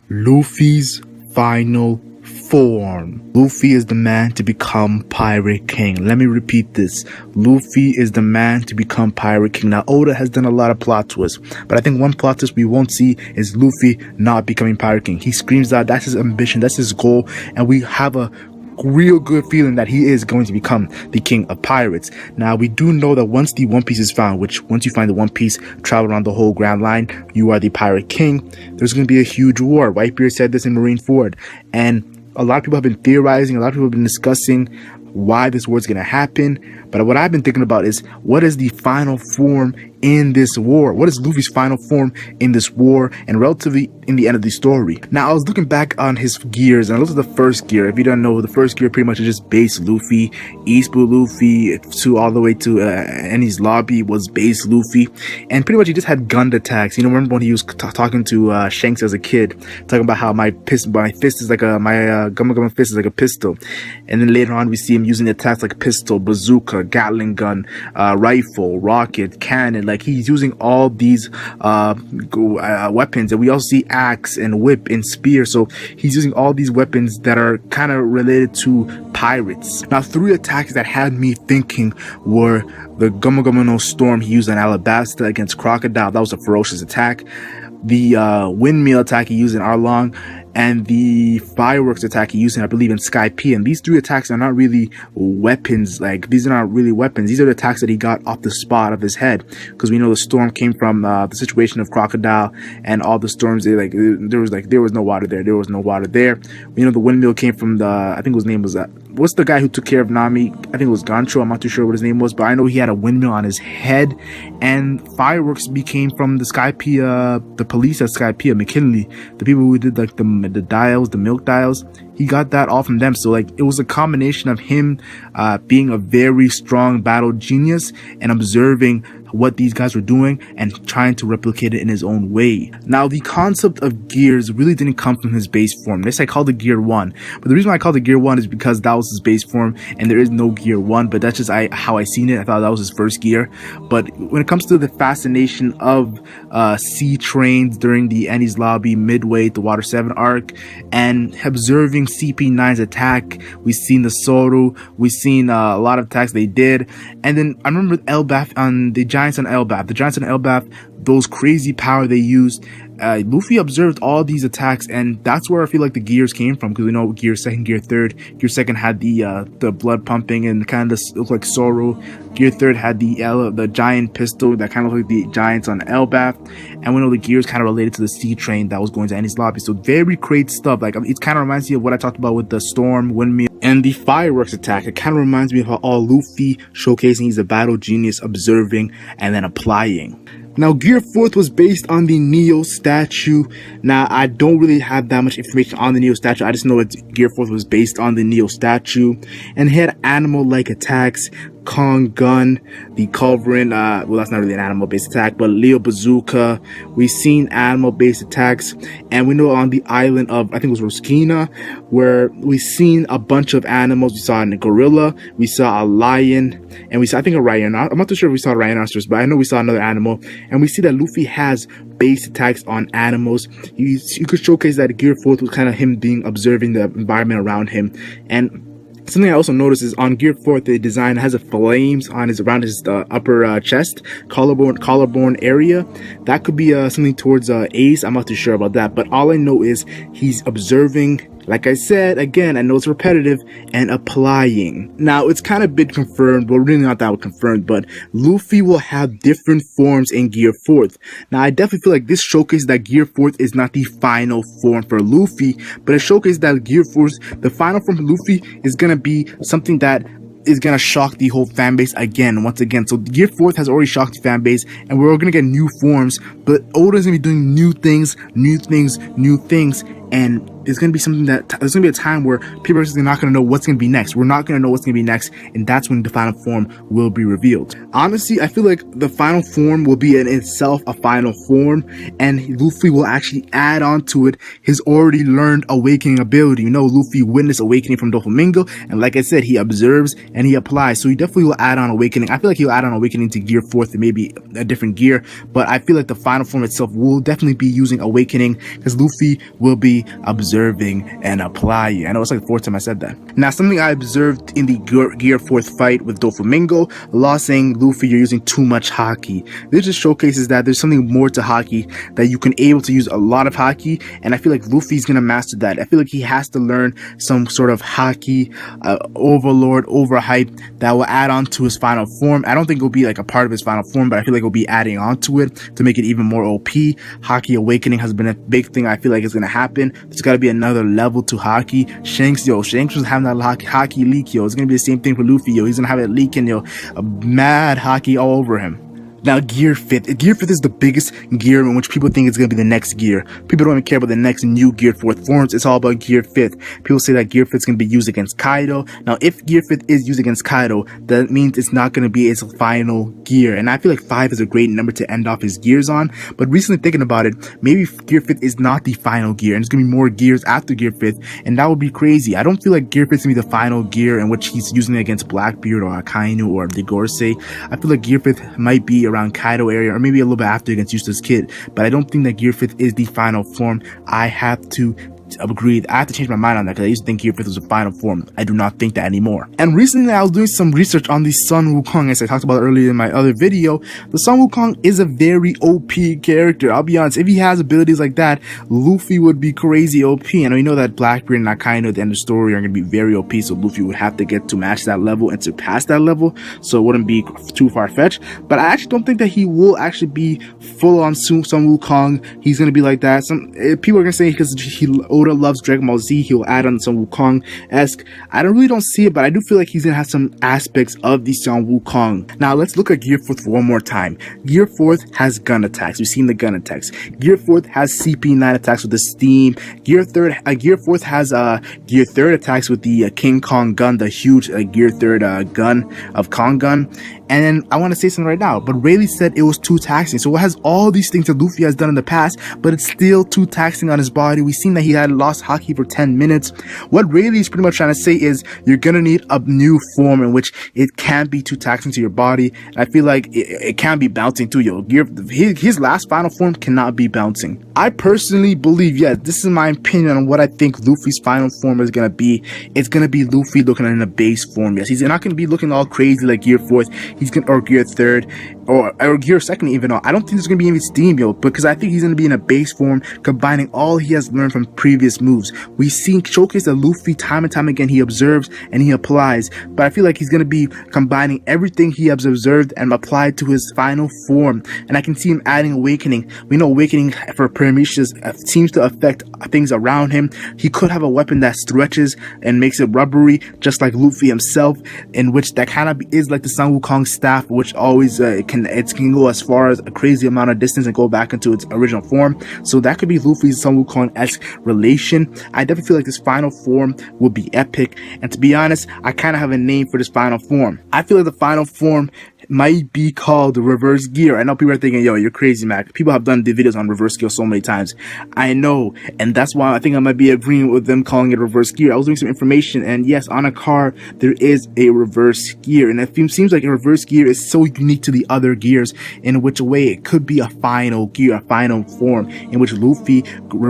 Luffy's final form. Luffy is the man to become Pirate King. Let me repeat this. Luffy is the man to become Pirate King. Now, Oda has done a lot of plot twists, but I think one plot twist we won't see is Luffy not becoming Pirate King. He screams out that's his ambition, that's his goal, and we have a real good feeling that he is going to become the king of pirates. Now, we do know that once the One Piece is found, which once you find the One Piece, travel around the whole Grand Line, you are the Pirate King. There's going to be a huge war. Whitebeard said this in Marineford, and a lot of people have been theorizing, a lot of people have been discussing why this war is going to happen. But what I've been thinking about is, what is the final form in this war? What is Luffy's final form in this war and relatively in the end of the story? Now, I was looking back on his gears, and I looked at the first gear. If you don't know, the first gear pretty much is just base Luffy. East Blue Luffy to all the way to Enies Lobby was base Luffy. And pretty much he just had gunned attacks. You know, remember when he was talking to Shanks as a kid, talking about how my fist is like my Gumma Gumma fist is like a pistol. And then later on we see him using the attacks like pistol, bazooka, Gatling gun, rifle, rocket, cannon. Like, he's using all these weapons, and we also see axe and whip and spear. So he's using all these weapons that are kind of related to pirates. Now, 3 attacks that had me thinking were the Gumma Gumma no Storm he used on Alabasta against Crocodile. That was a ferocious attack. The windmill attack he used in Arlong, and the fireworks attack he used, I believe, in Sky P. And these 3 attacks are not really weapons. Like, these are not really weapons. These are the attacks that he got off the spot of his head, because we know the storm came from the situation of Crocodile, and all the storms. There was no water there. There was no water there. We know the windmill came from I think his name was what's the guy who took care of Nami? I think it was Gancho. I'm not too sure what his name was, but I know he had a windmill on his head. And fireworks became from the Skypiea, the police at Skypiea, McKinley, the people who did like the dials, the milk dials. He got that all from them. So like, it was a combination of him being a very strong battle genius and observing what these guys were doing and trying to replicate it in his own way. Now, the concept of gears really didn't come from his base form. This I called it Gear 1, but the reason why I called it Gear 1 is because that was his base form and there is no Gear 1, but that's just how I seen it. I thought that was his first gear. But when it comes to the fascination of sea trains during the Enies Lobby, Midway, the Water 7 arc, and observing CP9's attack, we've seen the Soru, we've seen a lot of attacks they did. And then I remember Elbaf on the Giants on Elbaf. The Giants on Elbaf, those crazy power they used. Luffy observed all these attacks, and that's where I feel like the gears came from, because we know Gear 2nd, Gear 3rd. Gear 2nd had the blood pumping and kind of looked like Zoro. Gear 3rd had the giant pistol that kind of looked like the Giants on Elbaf. And we know the gears kind of related to the sea train that was going to Enies Lobby. So very great stuff. Like, it kind of reminds me of what I talked about with the storm, windmill, and the fireworks attack. It kind of reminds me of how all Luffy showcasing he's a battle genius, observing and then applying. Now, Gear 4th was based on the Neo statue. Now, I don't really have that much information on the Neo statue. I just know that Gear 4th was based on the Neo statue and had animal-like attacks. Kong gun, the Culverin, well, that's not really an animal-based attack, but Leo Bazooka. We've seen animal-based attacks, and we know on the island of, I think it was Roskina, where we've seen a bunch of animals. We saw a gorilla, we saw a lion, and we saw, I think, a rhinoceros. I'm not too sure if we saw a rhinoceros, but I know we saw another animal, and we see that Luffy has base attacks on animals. You could showcase that Gear 4th was kind of him being observing the environment around him. And something I also noticed is on Gear 4th, the design has a flames on around his upper chest, collarbone area. That could be something towards Ace. I'm not too sure about that, but all I know is he's observing, like I said, again, I know it's repetitive, and applying. Now, it's kind of been confirmed, but really not that confirmed, but Luffy will have different forms in Gear 4th. Now, I definitely feel like this showcases that Gear 4th is not the final form for Luffy, but it showcases that Gear 4th, the final form for Luffy, is gonna be something that is gonna shock the whole fan base once again. So Gear 4th has already shocked the fan base, and we're gonna get new forms, but Oda's gonna be doing new things, and is going to be something that there's going to be a time where people are just not going to know what's going to be next. We're not going to know what's going to be next, and that's when the final form will be revealed. Honestly, I feel like the final form will be in itself a final form, and Luffy will actually add on to it his already learned awakening ability. You know, Luffy witnessed awakening from Doflamingo, and like I said, he observes and he applies, so he definitely will add on awakening. I feel like he'll add on awakening to gear 4th and maybe a different gear, but I feel like the final form itself will definitely be using awakening, because Luffy will be observing and applying. I know it's like the 4th time I said that. Now, something I observed in the gear 4th fight with Doflamingo, Law saying, Luffy, you're using too much haki. This just showcases that there's something more to haki, that you can able to use a lot of haki, and I feel like Luffy's gonna master that. I feel like he has to learn some sort of haki overlord, overhype that will add on to his final form. I don't think it'll be like a part of his final form, but I feel like it'll be adding on to it to make it even more OP. Haki awakening has been a big thing I feel like is gonna happen. There's gotta be another level to haki. Shanks was having that haki leak, yo. It's gonna be the same thing for Luffy, yo. He's gonna have it leaking, yo. A mad haki all over him. Now, gear 5th. Gear 5th is the biggest gear in which people think it's going to be the next gear. People don't even care about the next new gear 4th forms. It's all about gear 5th. People say that gear 5th is going to be used against Kaido. Now, if gear 5th is used against Kaido, that means it's not going to be its final gear. And I feel like 5 is a great number to end off his gears on. But recently thinking about it, maybe gear 5th is not the final gear, and it's going to be more gears after gear 5th. And that would be crazy. I don't feel like gear 5th is going to be the final gear in which he's using it against Blackbeard or Akainu or the Gorsei. I feel like gear 5th might be around Kaido area, or maybe a little bit after against Eustace Kid, but I don't think that gear 5th is the final form. I have to agree. I have to change my mind on that, because I used to think gear 5th was a final form. I do not think that anymore. And recently I was doing some research on the Sun Wukong, as I talked about earlier in my other video. The Sun Wukong is a very OP character. I'll be honest, if he has abilities like that, Luffy would be crazy OP. And we know that Blackbeard and Akainu at the end of the story are going to be very OP, so Luffy would have to get to match that level and surpass that level, so it wouldn't be too far-fetched. But I actually don't think that he will actually be full on Sun Wukong. He's going to be like that. Some people are going to say because Oda loves Dragon Ball Z, he'll add on some Wukong-esque. I really don't see it, but I do feel like he's gonna have some aspects of the Sun Wukong. Now let's look at Gear 4th for one more time. Gear 4th has gun attacks. We've seen the gun attacks. Gear 4th has CP9 attacks with the steam. Gear 4th has Gear 3rd attacks with the King Kong gun, the huge Gear 3rd gun of Kong gun. And then I want to say something right now, but Rayleigh said it was too taxing. So it has all these things that Luffy has done in the past, but it's still too taxing on his body. We've seen that he had lost haki for 10 minutes. What Rayleigh is pretty much trying to say is you're gonna need a new form in which it can't be too taxing to your body. And I feel like it can be bouncing too, yo. His last final form cannot be bouncing. I personally believe, yes, this is my opinion on what I think Luffy's final form is gonna be. It's gonna be Luffy looking in a base form. Yes, he's not gonna be looking all crazy like Gear 4th. He's gonna, or Gear 3rd, or Gear 2nd even. I don't think there's gonna be any steam, yo, because I think he's gonna be in a base form, combining all he has learned from previous moves. We've seen showcase that Luffy time and time again, he observes and he applies, but I feel like he's gonna be combining everything he has observed and applied to his final form. And I can see him adding awakening. We know awakening for Prometheus seems to affect things around him. He could have a weapon that stretches and makes it rubbery, just like Luffy himself, in which that kind of is like the Sun Wukong staff, which always it can go as far as a crazy amount of distance and go back into its original form. So that could be Luffy's Sun Wukong-esque relation. I definitely feel like this final form will be epic, and to be honest, I kind of have a name for this final form. I feel like the final form might be called the reverse gear. I know people are thinking, yo, you're crazy, Mac. People have done the videos on reverse gear so many times. I know, and that's why I think I might be agreeing with them calling it reverse gear. I was doing some information, and yes, on a car there is a reverse gear, and it seems like a reverse gear is so unique to the other gears, in which way it could be a final gear, a final form, in which Luffy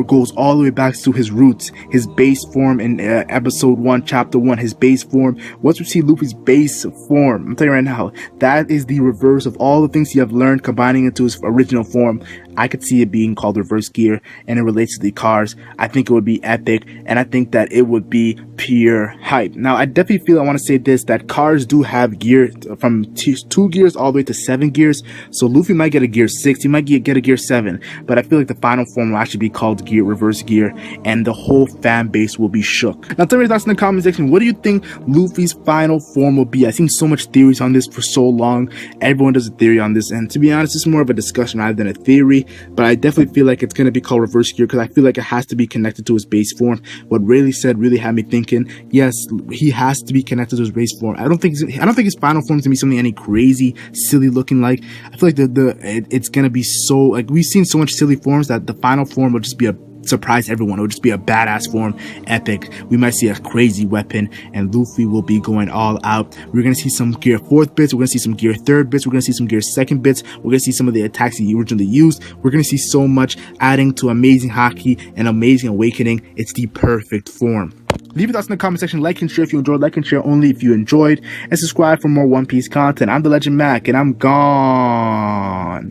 goes all the way back to his roots, his base form in episode 1, chapter 1, his base form. Once we see Luffy's base form, I'm telling you right now, that is the reverse of all the things you have learned, combining into his original form. I could see it being called reverse gear, and it relates to the cars. I think it would be epic, and I think that it would be pure hype. Now, I definitely feel I want to say this, that cars do have gear from 2 gears all the way to 7 gears. So Luffy might get a gear 6, he might get a gear 7, but I feel like the final form will actually be called gear reverse gear, and the whole fan base will be shook. Now, tell me your thoughts in the comment section. What do you think Luffy's final form will be? I've seen so much theories on this for so long. Everyone does a theory on this, and to be honest, it's more of a discussion rather than a theory. way, but I definitely feel like it's going to be called reverse gear because I feel like it has to be connected to his base form. What Rayleigh said really had me thinking, yes, he has to be connected to his base form. I don't think his final form is going to be something any crazy, silly looking like. I feel like it's going to be so, like, we've seen so much silly forms that the final form will just be a surprise everyone. It would just be a badass form, epic. We might see a crazy weapon, and Luffy will be going all out. We're gonna see some gear 4th bits, we're gonna see some gear 3rd bits, we're gonna see some gear 2nd bits, we're gonna see some of the attacks he originally used. We're gonna see so much adding to Amazing Haki and Amazing Awakening. It's the perfect form. Leave your thoughts in the comment section, like and share if you enjoyed, like and share only if you enjoyed, and subscribe for more One Piece content. I'm the Legend Mac, and I'm gone.